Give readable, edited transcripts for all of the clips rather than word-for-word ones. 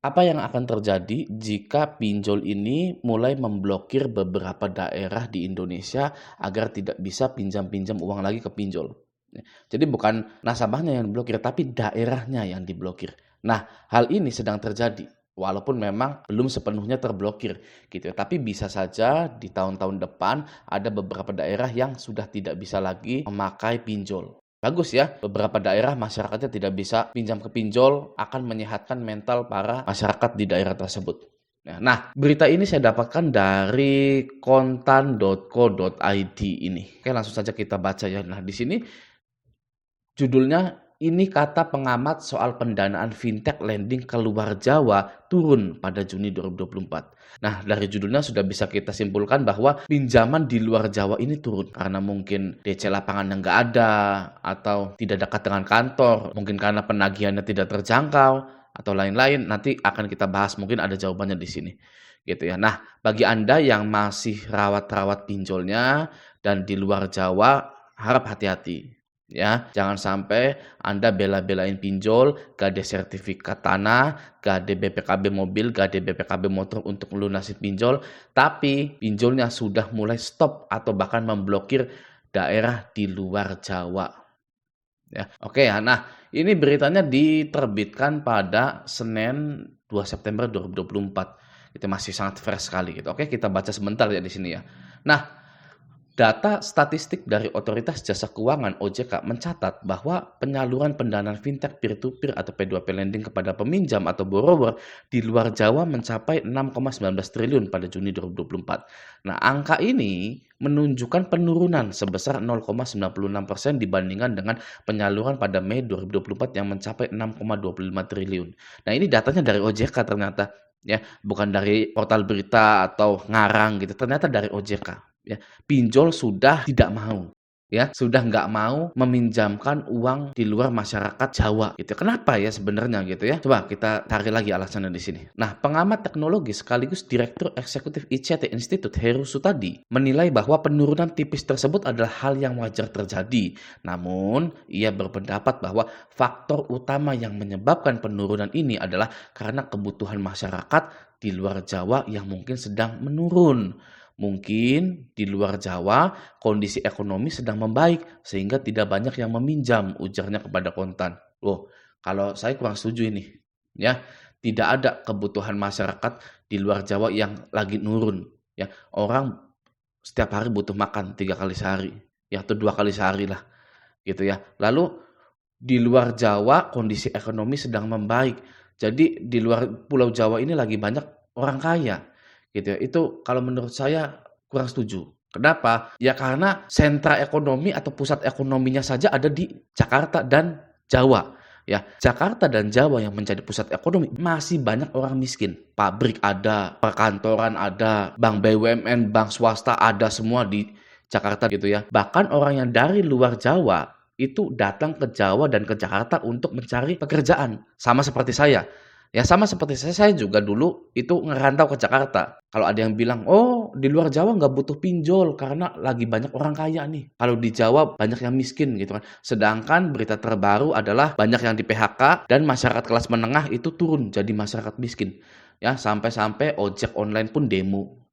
Apa yang akan terjadi jika pinjol ini mulai memblokir beberapa daerah di Indonesia agar tidak bisa pinjam-pinjam uang lagi ke pinjol? Jadi bukan nasabahnya yang diblokir, tapi daerahnya yang diblokir. Nah, hal ini sedang terjadi. Walaupun memang belum sepenuhnya terblokir gitu ya. Tapi bisa saja di tahun-tahun depan ada beberapa daerah yang sudah tidak bisa lagi memakai pinjol. Bagus ya, beberapa daerah masyarakatnya tidak bisa pinjam ke pinjol akan menyehatkan mental para masyarakat di daerah tersebut. Nah, berita ini saya dapatkan dari kontan.co.id ini. Oke, langsung saja kita baca ya. Nah, di sini judulnya, ini kata pengamat soal pendanaan fintech lending keluar Jawa turun pada Juni 2024. Nah, dari judulnya sudah bisa kita simpulkan bahwa pinjaman di luar Jawa ini turun karena mungkin DC lapangan yang nggak ada, atau tidak dekat dengan kantor, mungkin karena penagihannya tidak terjangkau, atau lain-lain. Nanti akan kita bahas, mungkin ada jawabannya di sini. Gitu ya. Nah, bagi Anda yang masih rawat-rawat pinjolnya dan di luar Jawa, harap hati-hati. Ya, jangan sampai Anda bela-belain pinjol, gak ada sertifikat tanah, gak ada BPKB mobil, gak ada BPKB motor untuk melunasi pinjol, tapi pinjolnya sudah mulai stop atau bahkan memblokir daerah di luar Jawa. Ya, oke ya. Nah, ini beritanya diterbitkan pada Senin 2 September 2024. Itu masih sangat fresh sekali gitu. Oke, kita baca sebentar ya di sini ya. Nah, data statistik dari Otoritas Jasa Keuangan (OJK) mencatat bahwa penyaluran pendanaan fintech peer-to-peer atau P2P lending kepada peminjam atau borrower di luar Jawa mencapai 6,19 triliun pada Juni 2024. Nah, angka ini menunjukkan penurunan sebesar 0,96% dibandingkan dengan penyaluran pada Mei 2024 yang mencapai 6,25 triliun. Nah, ini datanya dari OJK ternyata ya, bukan dari portal berita atau ngarang gitu, ternyata dari OJK. Ya, pinjol sudah tidak mau, ya, sudah nggak mau meminjamkan uang di luar masyarakat Jawa gitu. Kenapa ya sebenarnya gitu ya? Coba kita cari lagi alasannya di sini. Nah, pengamat teknologi sekaligus Direktur Eksekutif ICT Institute Heru Sutadi menilai bahwa penurunan tipis tersebut adalah hal yang wajar terjadi. Namun, ia berpendapat bahwa faktor utama yang menyebabkan penurunan ini adalah karena kebutuhan masyarakat di luar Jawa yang mungkin sedang menurun. Mungkin di luar Jawa kondisi ekonomi sedang membaik sehingga tidak banyak yang meminjam, ujarnya kepada Kontan. Loh, kalau saya kurang setuju ini. Ya, tidak ada kebutuhan masyarakat di luar Jawa yang lagi nurun. Ya, orang setiap hari butuh makan 3 kali sehari, ya, atau 2 kali sehari lah, gitu ya. Lalu di luar Jawa kondisi ekonomi sedang membaik. Jadi di luar Pulau Jawa ini lagi banyak orang kaya. Gitu ya. Itu kalau menurut saya kurang setuju. Kenapa? Ya karena sentra ekonomi atau pusat ekonominya saja ada di Jakarta dan Jawa. Ya, Jakarta dan Jawa yang menjadi pusat ekonomi masih banyak orang miskin. Pabrik ada, perkantoran ada, bank BUMN, bank swasta ada semua di Jakarta gitu ya. Bahkan orang yang dari luar Jawa itu datang ke Jawa dan ke Jakarta untuk mencari pekerjaan. Sama seperti saya. Ya sama seperti saya juga dulu itu ngerantau ke Jakarta. Kalau ada yang bilang, oh di luar Jawa nggak butuh pinjol karena lagi banyak orang kaya nih. Kalau di Jawa banyak yang miskin gitu kan. Sedangkan berita terbaru adalah banyak yang di PHK dan masyarakat kelas menengah itu turun jadi masyarakat miskin. Ya sampai-sampai ojek online pun demo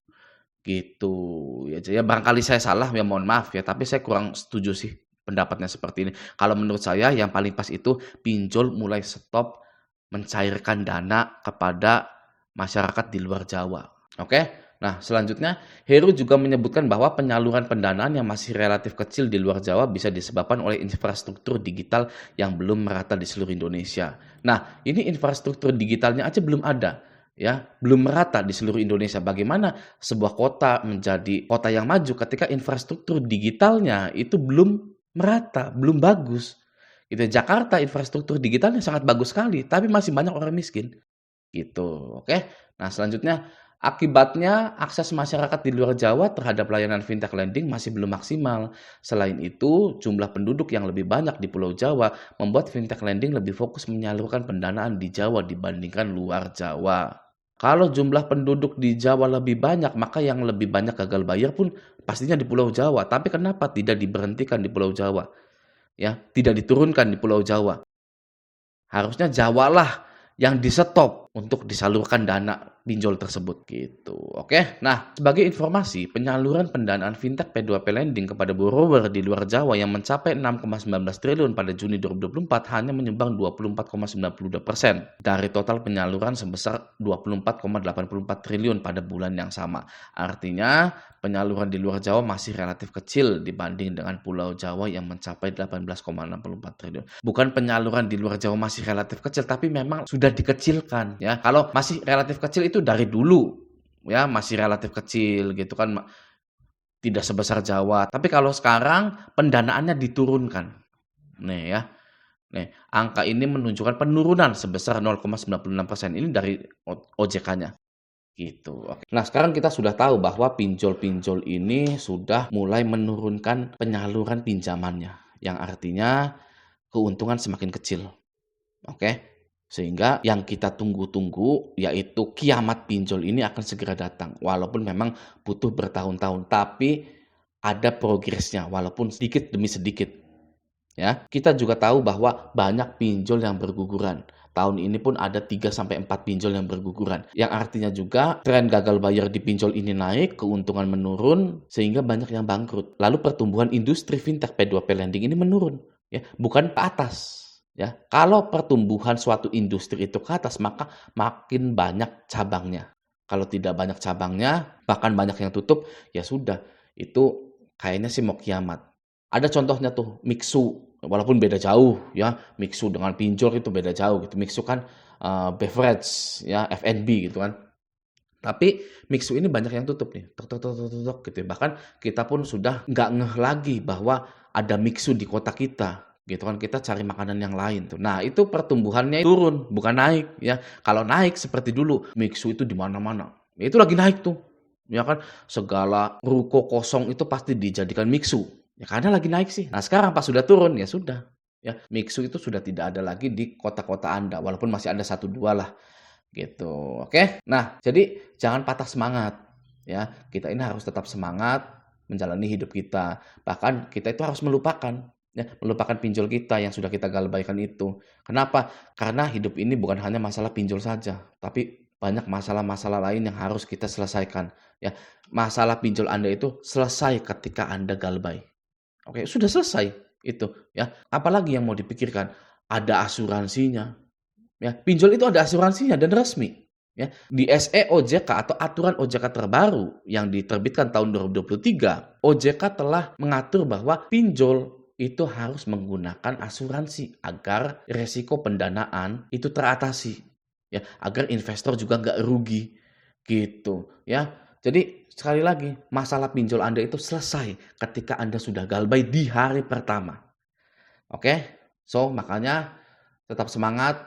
gitu. Ya barangkali saya salah ya mohon maaf ya. Tapi saya kurang setuju sih pendapatnya seperti ini. Kalau menurut saya yang paling pas itu pinjol mulai stop mencairkan dana kepada masyarakat di luar Jawa. Oke? Nah, selanjutnya, Heru juga menyebutkan bahwa penyaluran pendanaan yang masih relatif kecil di luar Jawa bisa disebabkan oleh infrastruktur digital yang belum merata di seluruh Indonesia. Nah, ini infrastruktur digitalnya aja belum ada, ya, belum merata di seluruh Indonesia. Bagaimana sebuah kota menjadi kota yang maju ketika infrastruktur digitalnya itu belum merata, belum bagus. Gitu. Jakarta infrastruktur digitalnya sangat bagus sekali, tapi masih banyak orang miskin. Gitu. Oke. Nah, selanjutnya akibatnya akses masyarakat di luar Jawa terhadap layanan fintech lending masih belum maksimal. Selain itu, jumlah penduduk yang lebih banyak di Pulau Jawa membuat fintech lending lebih fokus menyalurkan pendanaan di Jawa dibandingkan luar Jawa. Kalau jumlah penduduk di Jawa lebih banyak, maka yang lebih banyak gagal bayar pun pastinya di Pulau Jawa. Tapi kenapa tidak diberhentikan di Pulau Jawa? Ya, tidak diturunkan di Pulau Jawa. Harusnya Jawa lah yang di-stop untuk disalurkan dana pinjol tersebut gitu. Oke. Nah, sebagai informasi, penyaluran pendanaan fintech P2P lending kepada borrower di luar Jawa yang mencapai 6,19 triliun pada Juni 2024 hanya menyumbang 24,92% dari total penyaluran sebesar 24,84 triliun pada bulan yang sama. Artinya, penyaluran di luar Jawa masih relatif kecil dibanding dengan Pulau Jawa yang mencapai 18,64 triliun. Bukan penyaluran di luar Jawa masih relatif kecil, tapi memang sudah dikecilkan ya. Kalau masih relatif kecil itu dari dulu ya, masih relatif kecil gitu kan, tidak sebesar Jawa. Tapi kalau sekarang pendanaannya diturunkan. Nih ya. Nih, angka ini menunjukkan penurunan sebesar 0,96%. Ini dari OJK-nya. Gitu. Oke. Nah, sekarang kita sudah tahu bahwa pinjol-pinjol ini sudah mulai menurunkan penyaluran pinjamannya, yang artinya keuntungan semakin kecil. Oke. Sehingga yang kita tunggu-tunggu yaitu kiamat pinjol ini akan segera datang. Walaupun memang butuh bertahun-tahun, tapi ada progresnya walaupun sedikit demi sedikit. Ya, kita juga tahu bahwa banyak pinjol yang berguguran. Tahun ini pun ada 3-4 pinjol yang berguguran. Yang artinya juga tren gagal bayar di pinjol ini naik, keuntungan menurun, sehingga banyak yang bangkrut. Lalu pertumbuhan industri fintech P2P lending ini menurun, ya, bukan ke atas. Ya, kalau pertumbuhan suatu industri itu ke atas, maka makin banyak cabangnya. Kalau tidak banyak cabangnya, bahkan banyak yang tutup, ya sudah, itu kayaknya sih mau kiamat. Ada contohnya tuh, Mixu. Walaupun beda jauh ya, Mixu dengan pinjol itu beda jauh gitu. Mixu kan beverage ya, F&B gitu kan. Tapi Mixu ini banyak yang tutup nih, tok gitu. Bahkan kita pun sudah nggak ngeh lagi bahwa ada Mixu di kota kita gitu kan, kita cari makanan yang lain tuh. Nah, itu pertumbuhannya turun, bukan naik ya. Kalau naik seperti dulu, Mixu itu di mana-mana. Itu lagi naik tuh. Ya kan, segala ruko kosong itu pasti dijadikan Mixu. Ya karena lagi naik sih. Nah, sekarang pas sudah turun ya sudah. Ya, Mixu itu sudah tidak ada lagi di kota-kota Anda, walaupun masih ada 1-2 lah gitu. Oke. Nah, jadi jangan patah semangat ya. Kita ini harus tetap semangat menjalani hidup kita. Bahkan kita itu harus melupakan ya, melupakan pinjol kita yang sudah kita galbaikan itu. Kenapa? Karena hidup ini bukan hanya masalah pinjol saja, tapi banyak masalah-masalah lain yang harus kita selesaikan ya. Masalah pinjol Anda itu selesai ketika Anda galbay. Oke, sudah selesai itu ya. Apalagi yang mau dipikirkan? Ada asuransinya. Ya, pinjol itu ada asuransinya dan resmi. Ya, di SE OJK atau aturan OJK terbaru yang diterbitkan tahun 2023, OJK telah mengatur bahwa pinjol itu harus menggunakan asuransi agar resiko pendanaan itu teratasi. Ya, agar investor juga nggak rugi gitu ya. Jadi sekali lagi, masalah pinjol Anda itu selesai ketika Anda sudah galbay di hari pertama. Oke? So, makanya tetap semangat,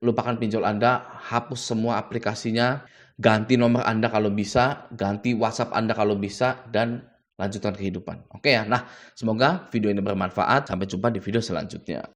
lupakan pinjol Anda, hapus semua aplikasinya, ganti nomor Anda kalau bisa, ganti WhatsApp Anda kalau bisa, dan lanjutkan kehidupan. Oke ya? Nah, semoga video ini bermanfaat. Sampai jumpa di video selanjutnya.